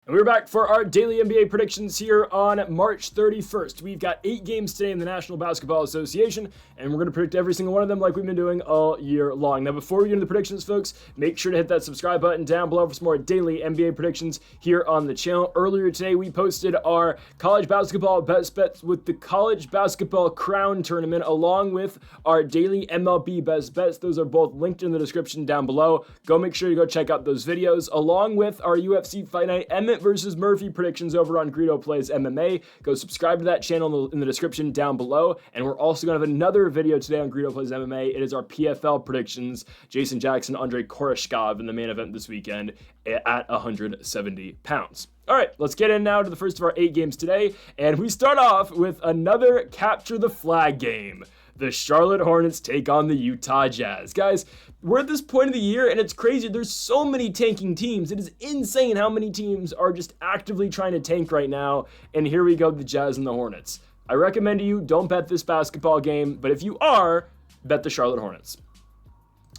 And we're back for our daily NBA predictions here on March 31st. We've got 8 games today in the National Basketball Association, and we're going to predict every single one of them like we've been doing all year long. Now, before we get into the predictions, folks, make sure to hit that subscribe button down below for some more daily NBA predictions here on the channel. Earlier today, we posted our college basketball best bets with the College Basketball Crown Tournament, along with our daily MLB best bets. Those are both linked in the description down below. Go make sure you go check out those videos, along with our UFC Fight Night Emmett versus Murphy predictions over on Greedo Plays MMA. Go subscribe to that channel in the description down below. And we're also going to have another video today on Greedo Plays MMA. It is our PFL predictions. Jason Jackson, Andrei Koreshkov in the main event this weekend at 170 pounds. All right, let's get in now to the first of our 8 games today. And we start off with another capture the flag game. The Charlotte Hornets take on the Utah Jazz. Guys, we're at this point of the year, and it's crazy. There's so many tanking teams. It is insane how many teams are just actively trying to tank right now. And here we go, the Jazz and the Hornets. I recommend to you, don't bet this basketball game, but if you are, bet the Charlotte Hornets.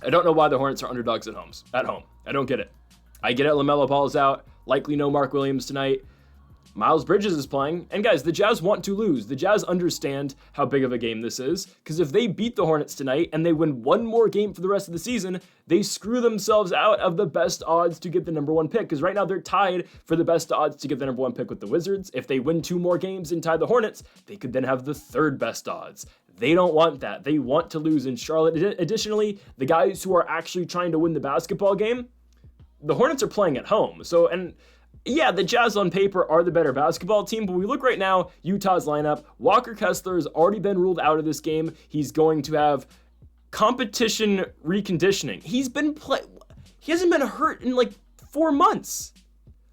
I don't know why the Hornets are underdogs at home. I don't get it. I get it, LaMelo Ball's out. Likely no Mark Williams tonight. Miles Bridges is playing, and guys, the Jazz want to lose. The Jazz understand how big of a game this is, because if they beat the Hornets tonight and they win one more game for the rest of the season, they screw themselves out of the best odds to get the number 1 pick, because right now they're tied for the best odds to get the number 1 pick with the Wizards. If they win 2 more games and tie the Hornets, they could then have the 3rd best odds. They don't want that. They want to lose in Charlotte. Additionally, the guys who are actually trying to win the basketball game, the Hornets are playing at home. Yeah, the Jazz on paper are the better basketball team, but we look right now, Utah's lineup. Walker Kessler has already been ruled out of this game. He's going to have competition reconditioning. He hasn't been hurt in like 4 months.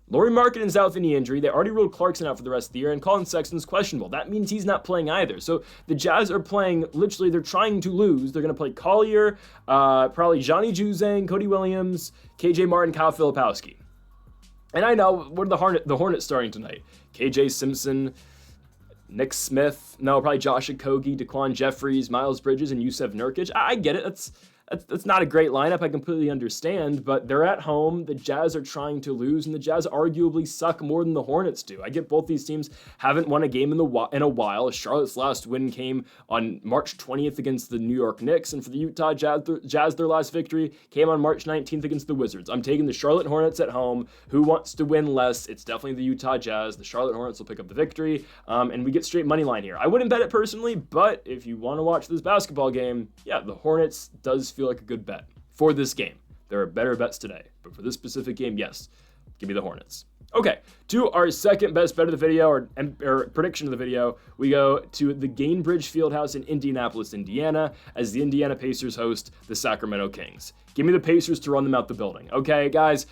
Lauri Markkanen's out with a knee injury. They already ruled Clarkson out for the rest of the year, and Colin Sexton's questionable. That means he's not playing either. So the Jazz are playing, literally, they're trying to lose. They're going to play Collier, probably Johnny Juzang, Cody Williams, KJ Martin, Kyle Filipowski. And I know, what are the Hornets starting tonight? KJ Simpson, Nick Smith, probably Josh Okogie, Daquan Jeffries, Miles Bridges, and Yusef Nurkic. I get it. That's not a great lineup. I completely understand, but they're at home. The Jazz are trying to lose, and the Jazz arguably suck more than the Hornets do. I get both these teams haven't won a game in a while. Charlotte's last win came on March 20th against the New York Knicks, and for the Utah Jazz, their last victory came on March 19th against the Wizards. I'm taking the Charlotte Hornets at home. Who wants to win less? It's definitely the Utah Jazz. The Charlotte Hornets will pick up the victory, and we get straight money line here. I wouldn't bet it personally, but if you want to watch this basketball game, yeah, the Hornets does feel like a good bet for this game. There are better bets today, but for this specific game, yes, give me the Hornets. Okay, to our second best bet of the video, or prediction of the video, we go to the Gainbridge Fieldhouse in Indianapolis, Indiana, as the Indiana Pacers host the Sacramento Kings. Give me the Pacers to run them out the building. Okay, guys.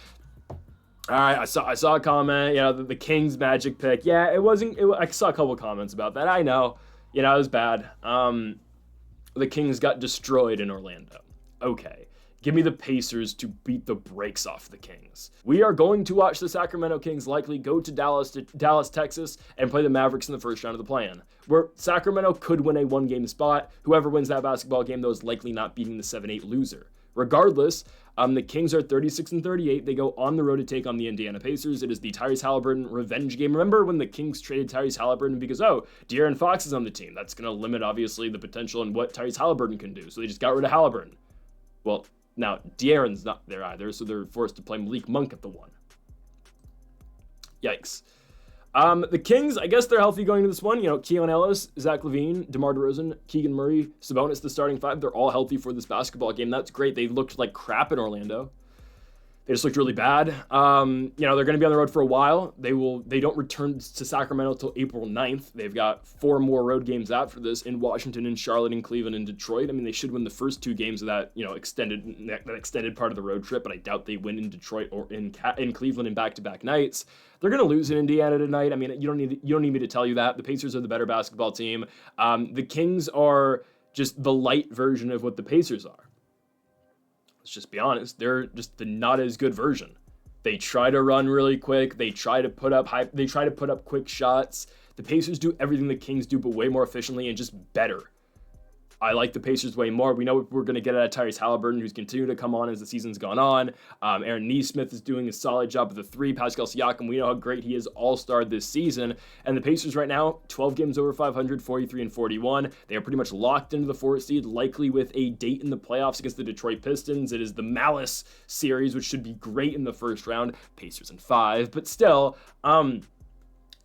All right, I saw a comment, the Kings Magic pick. Yeah, I saw a couple comments about that. I know, it was bad. The Kings got destroyed in Orlando. Okay, give me the Pacers to beat the brakes off the Kings. We are going to watch the Sacramento Kings likely go to Dallas, Texas, and play the Mavericks in the first round of the play-in, where Sacramento could win a 1-game spot. Whoever wins that basketball game, though, is likely not beating the 7-8 loser. Regardless, the Kings are 36-38. They go on the road to take on the Indiana Pacers. It is the Tyrese Halliburton revenge game. Remember when the Kings traded Tyrese Halliburton because, De'Aaron Fox is on the team. That's going to limit, obviously, the potential and what Tyrese Halliburton can do. So they just got rid of Halliburton. Well, now De'Aaron's not there either, so they're forced to play Malik Monk at the 1. Yikes. The Kings, I guess they're healthy going into this one. Keon Ellis, Zach LaVine, DeMar DeRozan, Keegan Murray, Sabonis, the starting 5. They're all healthy for this basketball game. That's great. They looked like crap in Orlando. They just looked really bad. They're going to be on the road for a while. They don't return to Sacramento until April 9th. They've got 4 more road games after this in Washington, in Charlotte, in Cleveland, and Detroit. I mean, they should win the first 2 games of that, extended part of the road trip, but I doubt they win in Detroit or in Cleveland in back-to-back nights. They're going to lose in Indiana tonight. I mean, you don't need me to tell you that. The Pacers are the better basketball team. The Kings are just the light version of what the Pacers are. Let's just be honest. They're just the not as good version. They try to run really quick. They try to put up quick shots. The Pacers do everything the Kings do, but way more efficiently and just better. I like the Pacers way more. We know we're going to get out of Tyrese Halliburton, who's continued to come on as the season's gone on. Aaron Nesmith is doing a solid job with the three. Pascal Siakam, we know how great he is all-star this season. And the Pacers right now, 12 games over 500, 43-41. They are pretty much locked into the 4th seed, likely with a date in the playoffs against the Detroit Pistons. It is the Malice series, which should be great in the first round. Pacers in 5, but still,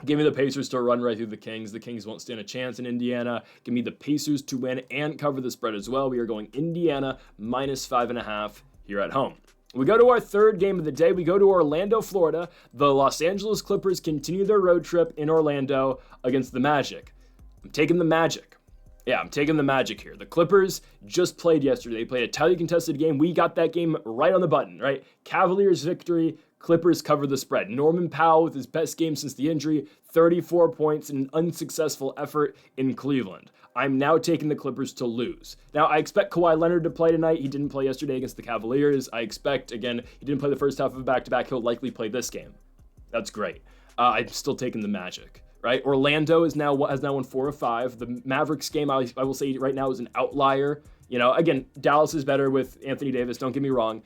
give me the Pacers to run right through the Kings. The Kings won't stand a chance in Indiana. Give me the Pacers to win and cover the spread as well. We are going Indiana -5.5 here at home. We go to our third game of the day. We go to Orlando, Florida. The Los Angeles Clippers continue their road trip in Orlando against the Magic. I'm taking the Magic. Yeah, I'm taking the Magic here. The Clippers just played yesterday. They played a tightly contested game. We got that game right on the button, right? Cavaliers victory. Clippers cover the spread. Norman Powell with his best game since the injury, 34 points in an unsuccessful effort in Cleveland. I'm now taking the Clippers to lose. Now, I expect Kawhi Leonard to play tonight. He didn't play yesterday against the Cavaliers. I expect, again, he didn't play the first half of a back-to-back. He'll likely play this game. That's great. I'm still taking the Magic, right? Orlando has now won 4 of 5. The Mavericks game, I will say right now, is an outlier. Again, Dallas is better with Anthony Davis, don't get me wrong.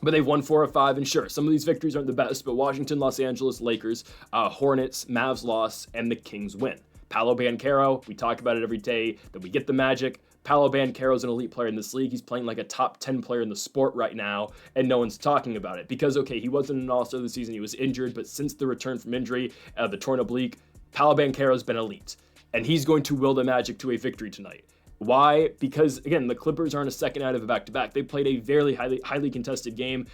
But they've won 4 of 5, and sure, some of these victories aren't the best, but Washington, Los Angeles, Lakers, Hornets, Mavs loss, and the Kings win. Paolo Banchero, we talk about it every day that we get the Magic. Paolo Banchero is an elite player in this league. He's playing like a top 10 player in the sport right now, and no one's talking about it. Because, okay, he wasn't an all-star this season, he was injured, but since the return from injury, the torn oblique, Paolo Banchero's been elite. And he's going to will the Magic to a victory tonight. Why? Because, again, the Clippers aren't a second out of a back-to-back. They played a very highly contested game.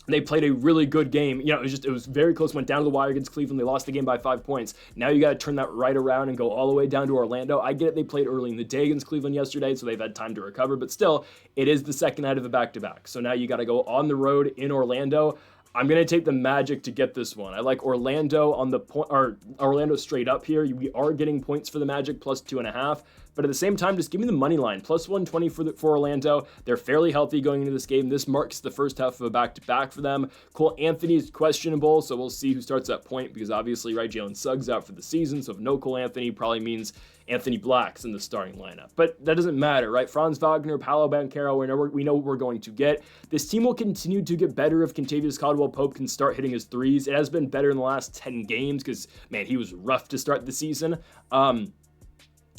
They played a really good game. It was very close. Went down to the wire against Cleveland. They lost the game by 5 points. Now you got to turn that right around and go all the way down to Orlando. I get it. They played early in the day against Cleveland yesterday, so they've had time to recover. But still, it is the second out of a back-to-back. So now you got to go on the road in Orlando. I'm going to take the Magic to get this one. I like Orlando on the point, or Orlando straight up here. We are getting points for the Magic, +2.5. But at the same time, just give me the money line, +120 for Orlando. They're fairly healthy going into this game. This marks the first half of a back-to-back for them. Cole Anthony is questionable, so we'll see who starts at point, because obviously, right, Jalen Suggs out for the season, so if no Cole Anthony probably means Anthony Black's in the starting lineup. But that doesn't matter, right? Franz Wagner, Paolo Banchero, we know what we're going to get. This team will continue to get better if Kentavious Caldwell-Pope can start hitting his threes. It has been better in the last 10 games because, man, he was rough to start the season.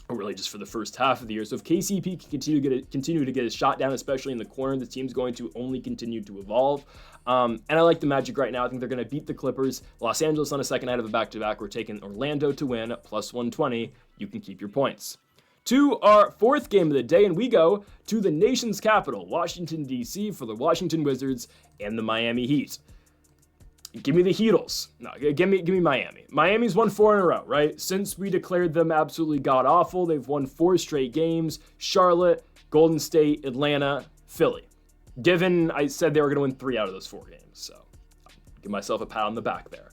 Or really just for the first half of the year. So if KCP can continue to get his shot down, especially in the corner, the team's going to only continue to evolve. And I like the Magic right now. I think they're going to beat the Clippers. Los Angeles on a second out of a back-to-back. We're taking Orlando to win, +120. You can keep your points. To our fourth game of the day, and we go to the nation's capital, Washington, D.C., for the Washington Wizards and the Miami Heat. Give me the Heatles. No, give me Miami. Miami's won 4 in a row, right? Since we declared them absolutely god-awful, they've won 4 straight games. Charlotte, Golden State, Atlanta, Philly. Given I said they were going to win 3 out of those 4 games, so I'll give myself a pat on the back there.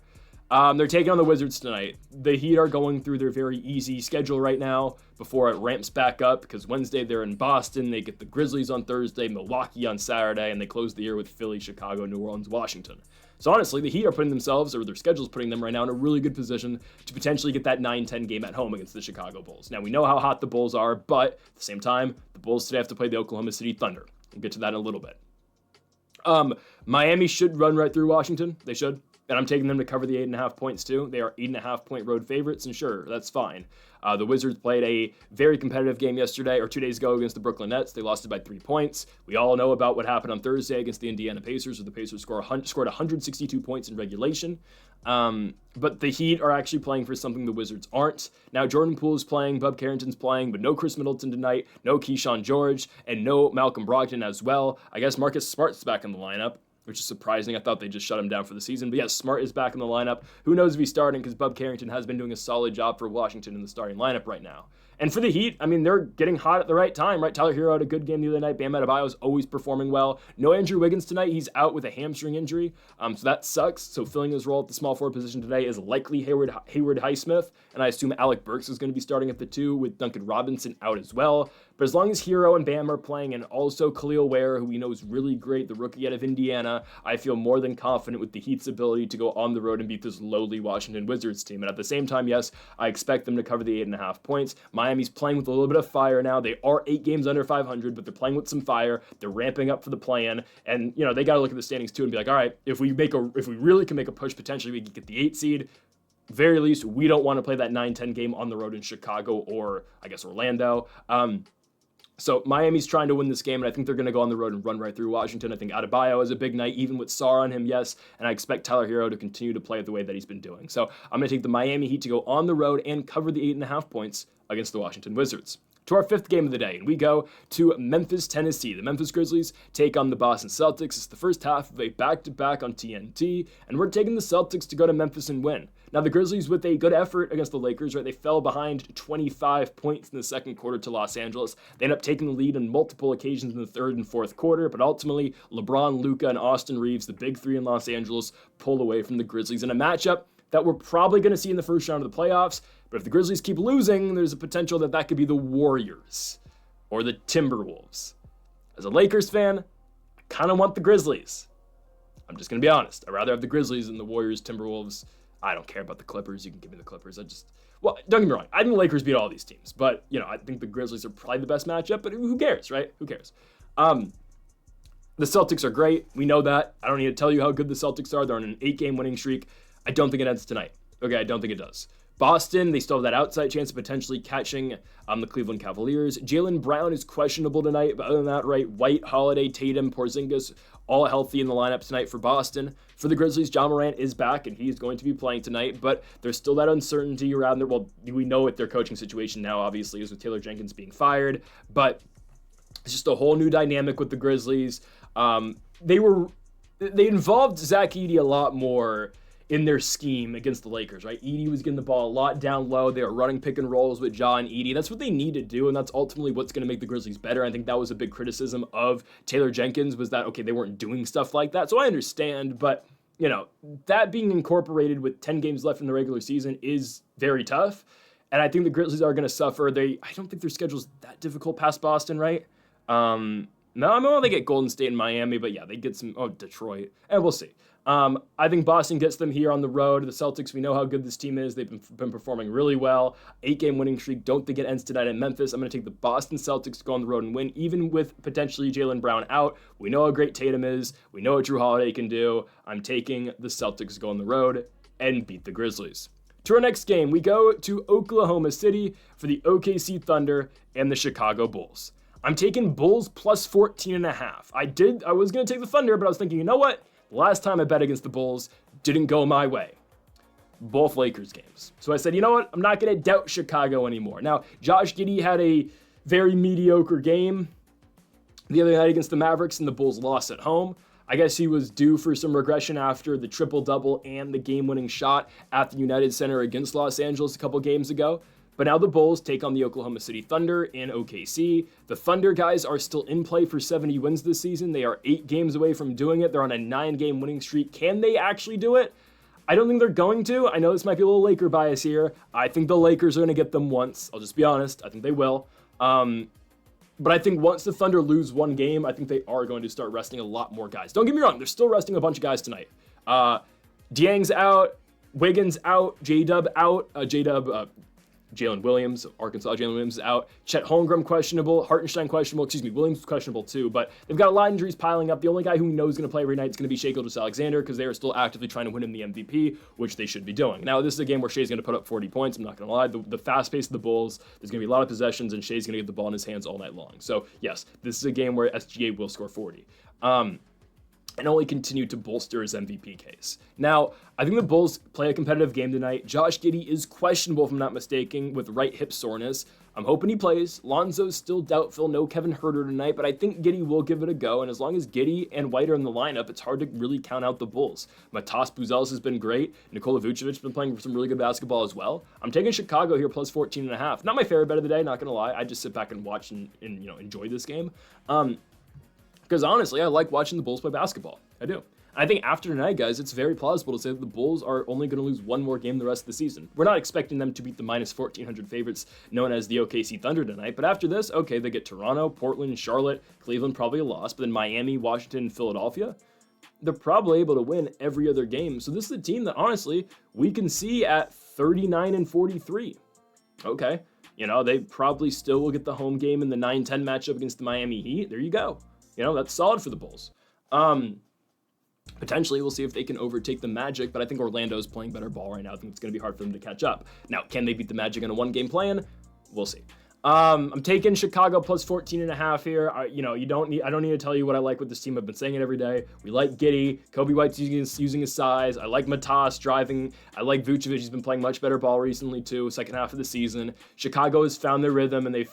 They're taking on the Wizards tonight. The Heat are going through their very easy schedule right now before it ramps back up, because Wednesday they're in Boston, they get the Grizzlies on Thursday, Milwaukee on Saturday, and they close the year with Philly, Chicago, New Orleans, Washington. So honestly, the Heat are putting themselves, or their schedule's putting them right now in a really good position to potentially get that 9-10 game at home against the Chicago Bulls. Now, we know how hot the Bulls are, but at the same time, the Bulls today have to play the Oklahoma City Thunder. We'll get to that in a little bit. Miami should run right through Washington. They should. And I'm taking them to cover the 8.5 points too. They are 8.5 point road favorites, and sure, that's fine. The Wizards played a very competitive game yesterday, or 2 days ago, against the Brooklyn Nets. They lost it by 3 points. We all know about what happened on Thursday against the Indiana Pacers, where the Pacers scored 162 points in regulation. But the Heat are actually playing for something the Wizards aren't. Now, Jordan Poole's playing, Bub Carrington's playing, but no Chris Middleton tonight, no Keyshawn George, and no Malcolm Brogdon as well. I guess Marcus Smart's back in the lineup, which is surprising. I thought they just shut him down for the season. But yes, Smart is back in the lineup. Who knows if he's starting, because Bub Carrington has been doing a solid job for Washington in the starting lineup right now. And for the Heat, I mean, they're getting hot at the right time, right? Tyler Hero had a good game the other night. Bam Adebayo's always performing well. No Andrew Wiggins tonight. He's out with a hamstring injury, so that sucks. So filling his role at the small forward position today is likely Hayward Highsmith, and I assume Alec Burks is going to be starting at the 2 with Duncan Robinson out as well. But as long as Hero and Bam are playing, and also Khalil Ware, who we know is really great, the rookie out of Indiana, I feel more than confident with the Heat's ability to go on the road and beat this lowly Washington Wizards team. And at the same time, yes, I expect them to cover the 8.5 points. Miami's playing with a little bit of fire now. They are 8 games under 500, but they're playing with some fire. They're ramping up for the play-in, and they got to look at the standings too and be like, all right, if we really can make a push, potentially we can get the 8 seed. Very least, we don't want to play that 9-10 game on the road in Chicago or I guess Orlando. So Miami's trying to win this game, and I think they're going to go on the road and run right through Washington. I think Adebayo is a big night, even with Sarr on him, yes, and I expect Tyler Hero to continue to play the way that he's been doing. So I'm going to take the Miami Heat to go on the road and cover the 8.5 points against the Washington Wizards. To our 5th game of the day, and we go to Memphis, Tennessee. The Memphis Grizzlies take on the Boston Celtics. It's the first half of a back-to-back on TNT, and we're taking the Celtics to go to Memphis and win. Now, the Grizzlies, with a good effort against the Lakers, right? They fell behind 25 points in the second quarter to Los Angeles. They end up taking the lead on multiple occasions in the third and fourth quarter, but ultimately, LeBron, Luka, and Austin Reeves, the big three in Los Angeles, pull away from the Grizzlies in a matchup that we're probably going to see in the first round of the playoffs. But if the Grizzlies keep losing, there's a potential that that could be the Warriors or the Timberwolves. As a Lakers fan, I kind of want the Grizzlies. I'm just going to be honest. I'd rather have the Grizzlies than the Warriors, Timberwolves. I don't care about the Clippers. You can give me the Clippers. Well, don't get me wrong. I think the Lakers beat all these teams. But, I think the Grizzlies are probably the best matchup. But who cares, right? Who cares? The Celtics are great. We know that. I don't need to tell you how good the Celtics are. They're on an 8-game winning streak. I don't think it ends tonight. Okay, I don't think it does. Boston, they still have that outside chance of potentially catching the Cleveland Cavaliers. Jaylen Brown is questionable tonight, but other than that, right, White, Holiday, Tatum, Porzingis, all healthy in the lineup tonight for Boston. For the Grizzlies, John Morant is back, and he's going to be playing tonight, but there's still that uncertainty around there. Well, we know what their coaching situation now, obviously, is with Taylor Jenkins being fired, but it's just a whole new dynamic with the Grizzlies. They involved Zach Edey a lot more in their scheme against the Lakers, right? Edey was getting the ball a lot down low. They were running pick and rolls with Ja and Edey. That's what they need to do, and that's ultimately what's going to make the Grizzlies better. I think that was a big criticism of Taylor Jenkins, was that, okay, they weren't doing stuff like that. So I understand, but, that being incorporated with 10 games left in the regular season is very tough, and I think the Grizzlies are going to suffer. I don't think their schedule's that difficult past Boston, right? No, I mean, they get Golden State and Miami, but yeah, they get Detroit, and we'll see. I think Boston gets them here on the road. The Celtics, we know how good this team is. They've been performing really well. 8-game winning streak. Don't think it ends tonight in Memphis. I'm going to take the Boston Celtics to go on the road and win, even with potentially Jaylen Brown out. We know how great Tatum is. We know what Drew Holiday can do. I'm taking the Celtics to go on the road and beat the Grizzlies. To our next game, we go to Oklahoma City for the OKC Thunder and the Chicago Bulls. I'm taking Bulls plus 14.5. I was going to take the Thunder, but I was thinking, you know what? Last time I bet against the Bulls didn't go my way. Both Lakers games. So I said, you know what? I'm not going to doubt Chicago anymore. Now, Josh Giddey had a very mediocre game the other night against the Mavericks, and the Bulls lost at home. I guess he was due for some regression after the triple-double and the game-winning shot at the United Center against Los Angeles a couple games ago. But now the Bulls take on the Oklahoma City Thunder in OKC. The Thunder guys are still in play for 70 wins this season. They are 8 games away from doing it. They're on a 9-game winning streak. Can they actually do it? I don't think they're going to. I know this might be a little Laker bias here. I think the Lakers are going to get them once. I'll just be honest. I think they will. But I think once the Thunder lose one game, I think they are going to start resting a lot more guys. Don't get me wrong. They're still resting a bunch of guys tonight. Dieng's out. Wiggins out. J-Dub out. Jalen Williams, Arkansas, Jalen Williams is out. Chet Holmgren questionable. Hartenstein questionable. Williams questionable too. But they've got a lot of injuries piling up. The only guy who we know is going to play every night is going to be Shai Gilgeous-Alexander, because they are still actively trying to win him the MVP, which they should be doing. Now, this is a game where Shai's going to put up 40 points. I'm not going to lie. The fast pace of the Bulls, there's going to be a lot of possessions, and Shai's going to get the ball in his hands all night long. So, yes, this is a game where SGA will score 40. And only continue to bolster his MVP case. Now, I think the Bulls play a competitive game tonight. Josh Giddey is questionable, if I'm not mistaken, with right hip soreness. I'm hoping he plays. Lonzo's still doubtful. No Kevin Huerter tonight, but I think Giddey will give it a go. And as long as Giddey and White are in the lineup, it's hard to really count out the Bulls. Matas Buzelis has been great. Nikola Vucevic has been playing some really good basketball as well. I'm taking Chicago here plus 14.5. Not my favorite bet of the day, not going to lie. I just sit back and watch and enjoy this game. Because honestly, I like watching the Bulls play basketball. I do. I think after tonight, guys, it's very plausible to say that the Bulls are only going to lose one more game the rest of the season. We're not expecting them to beat the minus 1,400 favorites known as the OKC Thunder tonight. But after this, okay, they get Toronto, Portland, Charlotte, Cleveland, probably a loss. But then Miami, Washington, and Philadelphia. They're probably able to win every other game. So this is a team that, honestly, we can see at 39-43. Okay. They probably still will get the home game in the 9-10 matchup against the Miami Heat. There you go. That's solid for the Bulls. Potentially, we'll see if they can overtake the Magic, but I think Orlando's playing better ball right now. I think it's going to be hard for them to catch up. Now, can they beat the Magic in a one-game plan? We'll see. I'm taking Chicago plus 14.5 here. I don't need to tell you what I like with this team. I've been saying it every day. We like Giddey. Kobe White's using his size. I like Matas driving. I like Vucevic. He's been playing much better ball recently too. Second half of the season, Chicago has found their rhythm, and they've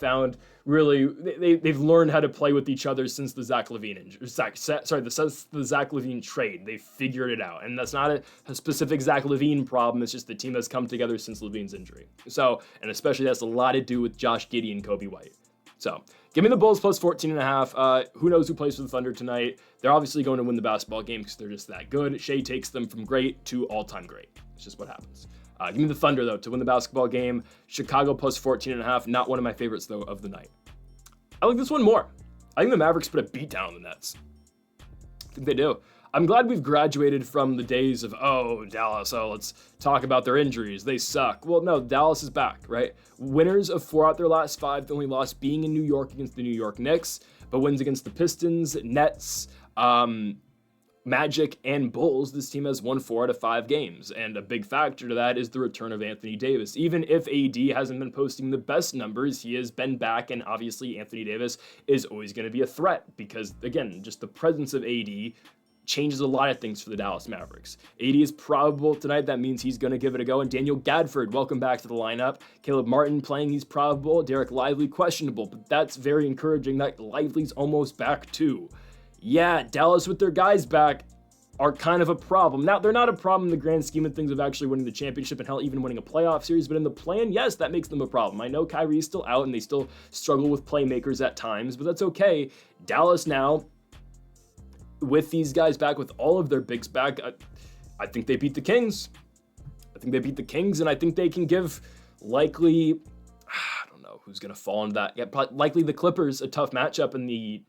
learned how to play with each other since the Zach LaVine the Zach LaVine trade. They figured it out, and that's not a specific Zach LaVine problem. It's just the team that's come together since LaVine's injury. So, and especially that's a lot to do with Josh Giddey and Kobe White. So, give me the Bulls plus 14.5. Who knows who plays for the Thunder tonight? They're obviously going to win the basketball game because they're just that good. Shea takes them from great to all-time great. It's just what happens. Give me the Thunder, though, to win the basketball game. Chicago plus 14.5. Not one of my favorites, though, of the night. I like this one more. I think the Mavericks put a beat down on the Nets. I think they do. I'm glad we've graduated from the days of, Dallas, let's talk about their injuries. They suck. Well, no, Dallas is back, right? Winners of 4 out their last 5. The only loss being in New York against the New York Knicks, but wins against the Pistons, Nets, Magic, and Bulls. This team has won 4 out of 5 games, and a big factor to that is the return of Anthony Davis. Even if AD hasn't been posting the best numbers, he has been back, and obviously Anthony Davis is always going to be a threat because, again, just the presence of AD changes a lot of things for the Dallas Mavericks. AD is probable tonight. That means he's going to give it a go. And Daniel Gadford, welcome back to the lineup. Caleb Martin playing, he's probable. Derek Lively, questionable, but that's very encouraging that Lively's almost back too. Yeah, Dallas with their guys back are kind of a problem. Now, they're not a problem in the grand scheme of things of actually winning the championship and hell, even winning a playoff series, but in the plan, yes, that makes them a problem. I know Kyrie's still out and they still struggle with playmakers at times, but that's okay. Dallas now, with these guys back, with all of their bigs back, I think they beat the Kings. And I think they can give likely, I don't know who's going to fall into that. Yeah, likely the Clippers, a tough matchup in the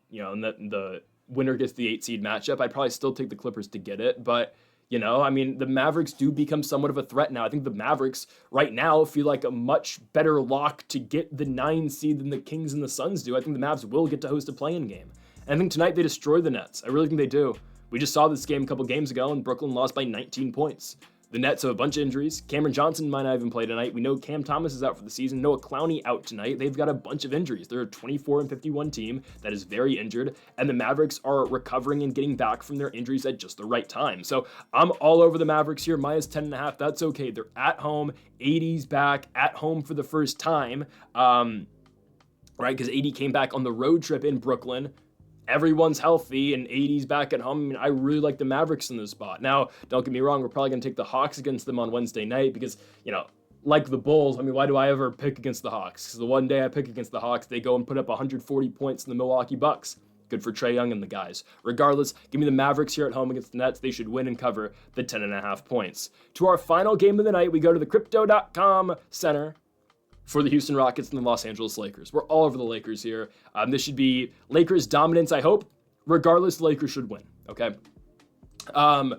winner gets the 8 seed matchup. I'd probably still take the Clippers to get it, but the Mavericks do become somewhat of a threat now. I think the Mavericks right now feel like a much better lock to get the 9 seed than the Kings and the Suns do. I think the Mavs will get to host a play-in game. And I think tonight they destroy the Nets. I really think they do. We just saw this game a couple games ago, and Brooklyn lost by 19 points. The Nets have a bunch of injuries. Cameron Johnson might not even play tonight. We know Cam Thomas is out for the season. Noah Clowney out tonight. They've got a bunch of injuries. They're a 24-51 team that is very injured, and the Mavericks are recovering and getting back from their injuries at just the right time. So I'm all over the Mavericks here, minus 10.5. That's okay. They're at home. AD's back at home for the first time, right? Because AD came back on the road trip in Brooklyn. Everyone's healthy, and AD's back at home. I really like the Mavericks in this spot. Now, don't get me wrong, we're probably going to take the Hawks against them on Wednesday night because, like the Bulls, why do I ever pick against the Hawks? Because the one day I pick against the Hawks, they go and put up 140 points in the Milwaukee Bucks. Good for Trae Young and the guys. Regardless, give me the Mavericks here at home against the Nets. They should win and cover the 10.5 points. To our final game of the night, we go to the Crypto.com Center for the Houston Rockets and the Los Angeles Lakers. We're all over the Lakers here. This should be Lakers dominance, I hope. Regardless, the Lakers should win, okay? I'm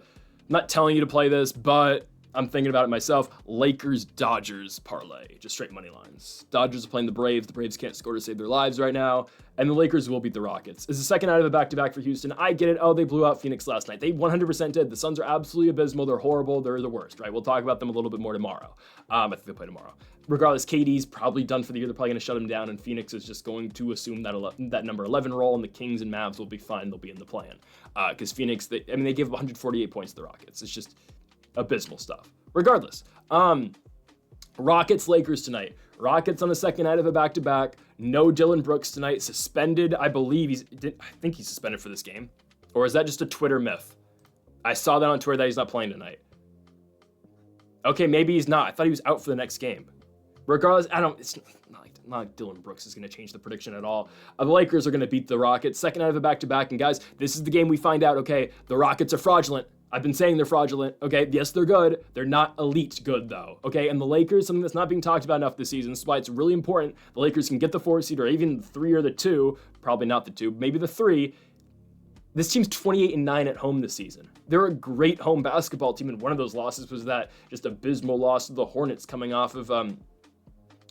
not telling you to play this, but I'm thinking about it myself. Lakers-Dodgers parlay, just straight money lines. Dodgers are playing the Braves. The Braves can't score to save their lives right now, and the Lakers will beat the Rockets. It's the second out of a back-to-back for Houston. I get it. They blew out Phoenix last night. They 100% did. The Suns are absolutely abysmal. They're horrible. They're the worst, right? We'll talk about them a little bit more tomorrow. I think they'll play tomorrow. Regardless, KD's probably done for the year. They're probably going to shut him down, and Phoenix is just going to assume that number 11 role, and the Kings and Mavs will be fine. They'll be in the play-in. Because Phoenix, they gave up 148 points to the Rockets. It's just abysmal stuff. Regardless, Rockets Lakers tonight. Rockets on the second night of a back-to-back. No Dillon Brooks tonight. Suspended. I think he's suspended for this game. Or is that just a Twitter myth? I saw that on Twitter that he's not playing tonight. Okay, maybe he's not. I thought he was out for the next game. Regardless, it's not like Dillon Brooks is going to change the prediction at all. The Lakers are going to beat the Rockets. Second night of a back-to-back. And guys, this is the game we find out, okay, the Rockets are fraudulent. I've been saying they're fraudulent, okay? Yes, they're good. They're not elite good, though, okay? And the Lakers, something that's not being talked about enough this season. This is why it's really important the Lakers can get the 4 seed or even the 3 or the 2. Probably not the 2, maybe the 3. This team's 28-9 at home this season. They're a great home basketball team, and one of those losses was that just abysmal loss to the Hornets coming off of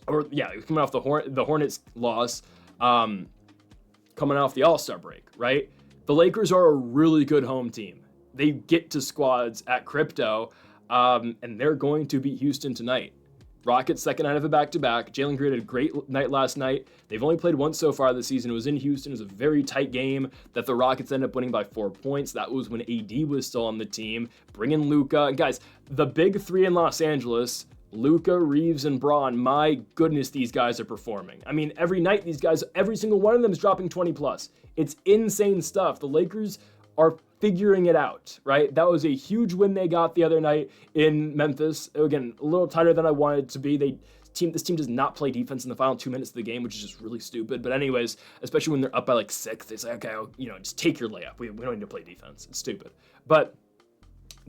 or yeah, coming off the Hornets loss, coming off the All-Star break, right? The Lakers are a really good home team. They get to squads at Crypto, and they're going to beat Houston tonight. Rockets second night of a back-to-back. Jalen Green had a great night last night. They've only played once so far this season. It was in Houston. It was a very tight game that the Rockets ended up winning by 4 points. That was when AD was still on the team. Bring in Luka. And guys, the big three in Los Angeles, Luka, Reeves, and Braun, my goodness, these guys are performing. I mean, every night these guys, every single one of them is dropping 20 plus. It's insane stuff. The Lakers are figuring it out, right? That was a huge win they got the other night in Memphis. Again, a little tighter than I wanted it to be. This team does not play defense in the final 2 minutes of the game, which is just really stupid. But anyways, especially when they're up by like 6, they say, okay, just take your layup. We don't need to play defense. It's stupid. But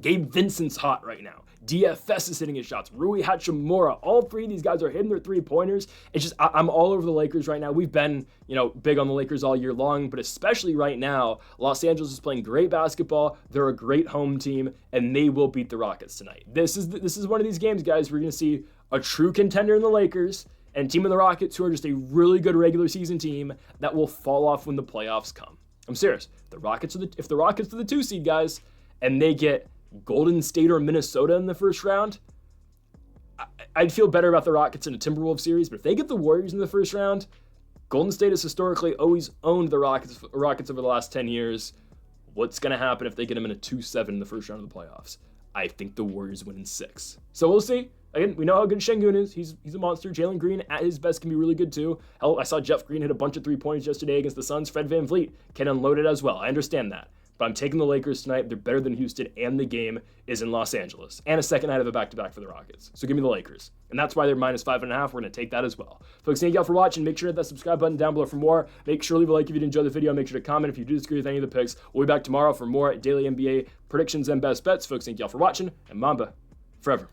Gabe Vincent's hot right now. DFS is hitting his shots. Rui Hachimura. All three of these guys are hitting their three-pointers. It's just, I'm all over the Lakers right now. We've been, big on the Lakers all year long, but especially right now, Los Angeles is playing great basketball. They're a great home team, and they will beat the Rockets tonight. This is one of these games, guys, we're going to see a true contender in the Lakers and a team of the Rockets who are just a really good regular season team that will fall off when the playoffs come. I'm serious. If the Rockets are the 2 seed, guys, and they get Golden State or Minnesota in the first round, I'd feel better about the Rockets in a Timberwolves series. But if they get the Warriors in the first round, Golden State has historically always owned the Rockets over the last 10 years. What's going to happen if they get them in a 2-7 in the first round of the playoffs? I think the Warriors win in 6. So we'll see. Again, we know how good Şengün is. He's a monster. Jalen Green at his best can be really good too. Hell, I saw Jeff Green hit a bunch of 3-pointers yesterday against the Suns. Fred VanVleet can unload it as well. I understand that. But I'm taking the Lakers tonight. They're better than Houston, and the game is in Los Angeles. And a second night of a back-to-back for the Rockets. So give me the Lakers. And that's why they're -5.5. We're going to take that as well. Folks, thank you all for watching. Make sure to hit that subscribe button down below for more. Make sure to leave a like if you did enjoy the video. Make sure to comment if you do disagree with any of the picks. We'll be back tomorrow for more daily NBA predictions and best bets. Folks, thank you all for watching. And Mamba forever.